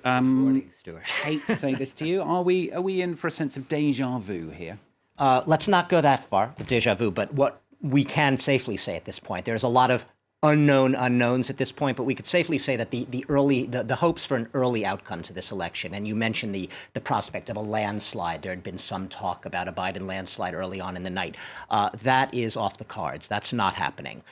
Morning, Stuart. hate to say this to you. Are we in for a sense of deja vu here? Let's not go that far, the deja vu, but what we can safely say at this point, there's a lot of unknown unknowns at this point, but we could safely say that the hopes for an early outcome to this election, and you mentioned the prospect of a landslide. There had been some talk about a Biden landslide early on in the night. That is off the cards. That's not happening.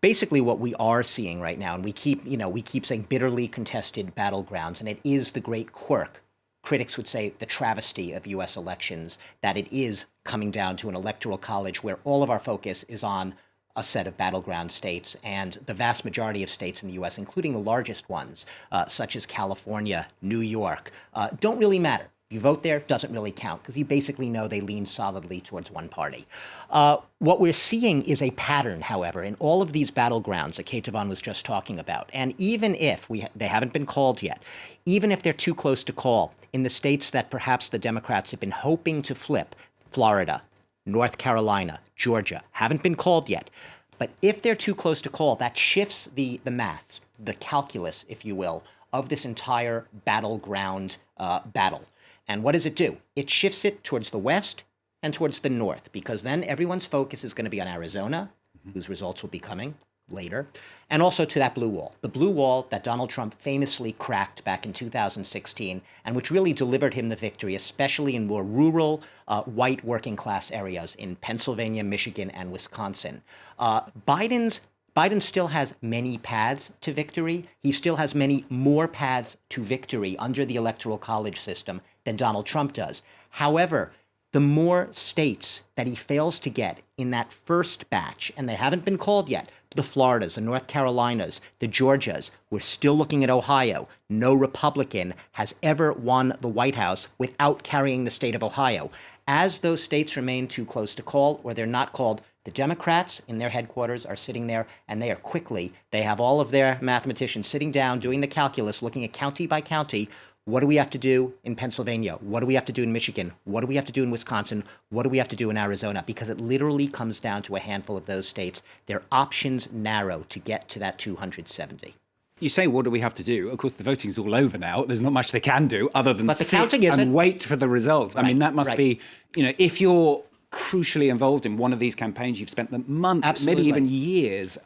Basically, what we are seeing right now, and we keep saying bitterly contested battlegrounds, and it is the great quirk. Critics would say the travesty of U.S. elections, that it is coming down to an electoral college where all of our focus is on a set of battleground states, and the vast majority of states in the U.S., including the largest ones, such as California, New York, don't really matter. You vote there, doesn't really count, because you basically know they lean solidly towards one party. What we're seeing is a pattern, however, in all of these battlegrounds that Kate Devon was just talking about. And even if they haven't been called yet, even if they're too close to call, in the states that perhaps the Democrats have been hoping to flip, Florida, North Carolina, Georgia, haven't been called yet. But if they're too close to call, that shifts the maths, the calculus, if you will, of this entire battleground battle. And what does it do? It shifts it towards the west and towards the north, because then everyone's focus is going to be on Arizona, whose results will be coming later, and also to that blue wall, the blue wall that Donald Trump famously cracked back in 2016, and which really delivered him the victory, especially in more rural, white working class areas in Pennsylvania, Michigan, and Wisconsin. Biden still has many paths to victory. He still has many more paths to victory under the Electoral College system than Donald Trump does. However, the more states that he fails to get in that first batch, and they haven't been called yet, the Floridas, the North Carolinas, the Georgias, we're still looking at Ohio. No Republican has ever won the White House without carrying the state of Ohio. As those states remain too close to call, or they're not called, the Democrats in their headquarters are sitting there, and they have all of their mathematicians sitting down, doing the calculus, looking at county by county. What do we have to do in Pennsylvania? What do we have to do in Michigan? What do we have to do in Wisconsin? What do we have to do in Arizona? Because it literally comes down to a handful of those states. Their options narrow to get to that 270. You say, what do we have to do? Of course, the voting's all over now. There's not much they can do other than sit and wait for the results. I mean, that must be, if you're crucially involved in one of these campaigns, you've spent the months, maybe even years,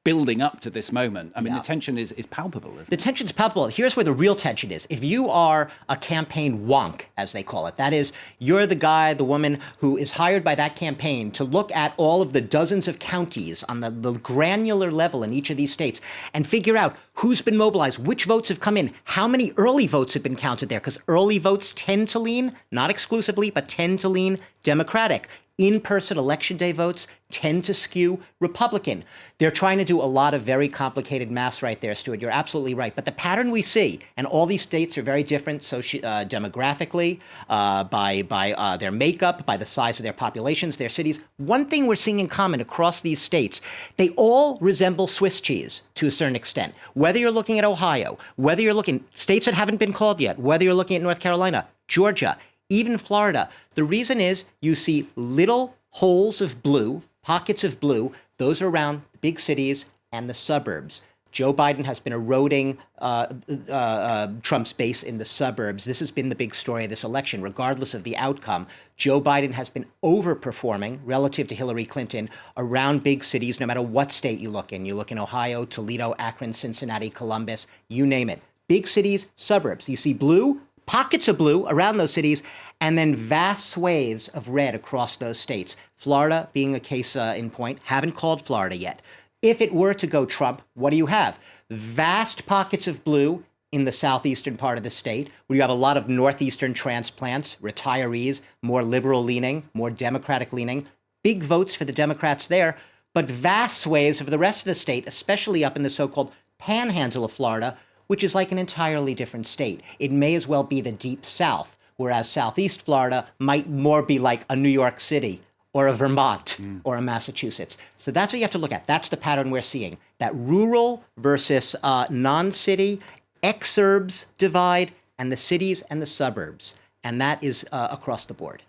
building up to this moment. I mean, the tension is palpable, isn't it? The tension's palpable. Here's where the real tension is. If you are a campaign wonk, as they call it, that is, you're the guy, the woman who is hired by that campaign to look at all of the dozens of counties on the granular level in each of these states and figure out who's been mobilized, which votes have come in, how many early votes have been counted there, because early votes tend to lean, not exclusively, but tend to lean Democratic. In-person election day votes tend to skew Republican. They're trying to do a lot of very complicated maths right there, Stuart. You're absolutely right. But the pattern we see, and all these states are very different demographically, by their makeup, by the size of their populations, their cities. One thing we're seeing in common across these states, they all resemble Swiss cheese to a certain extent. Whether you're looking at Ohio, whether you're looking at states that haven't been called yet, whether you're looking at North Carolina, Georgia, even Florida, the reason is you see little holes of blue, pockets of blue. Those are around the big cities and the suburbs. Joe Biden has been eroding Trump's base in the suburbs. This has been the big story of this election. Regardless of the outcome, Joe Biden has been overperforming relative to Hillary Clinton around big cities, no matter what state you look in. You look in Ohio, Toledo, Akron, Cincinnati, Columbus, you name it. Big cities, suburbs. You see blue, pockets of blue around those cities, and then vast swathes of red across those states. Florida being a case in point, haven't called Florida yet. If it were to go Trump, what do you have? Vast pockets of blue in the southeastern part of the state, where you have a lot of northeastern transplants, retirees, more liberal leaning, more Democratic leaning, big votes for the Democrats there, but vast swathes of the rest of the state, especially up in the so-called panhandle of Florida, which is like an entirely different state. It may as well be the deep south, whereas southeast Florida might more be like a New York City or a Vermont or a Massachusetts. So that's what you have to look at. That's the pattern we're seeing, that rural versus non-city, exurbs divide, and the cities and the suburbs. And that is across the board.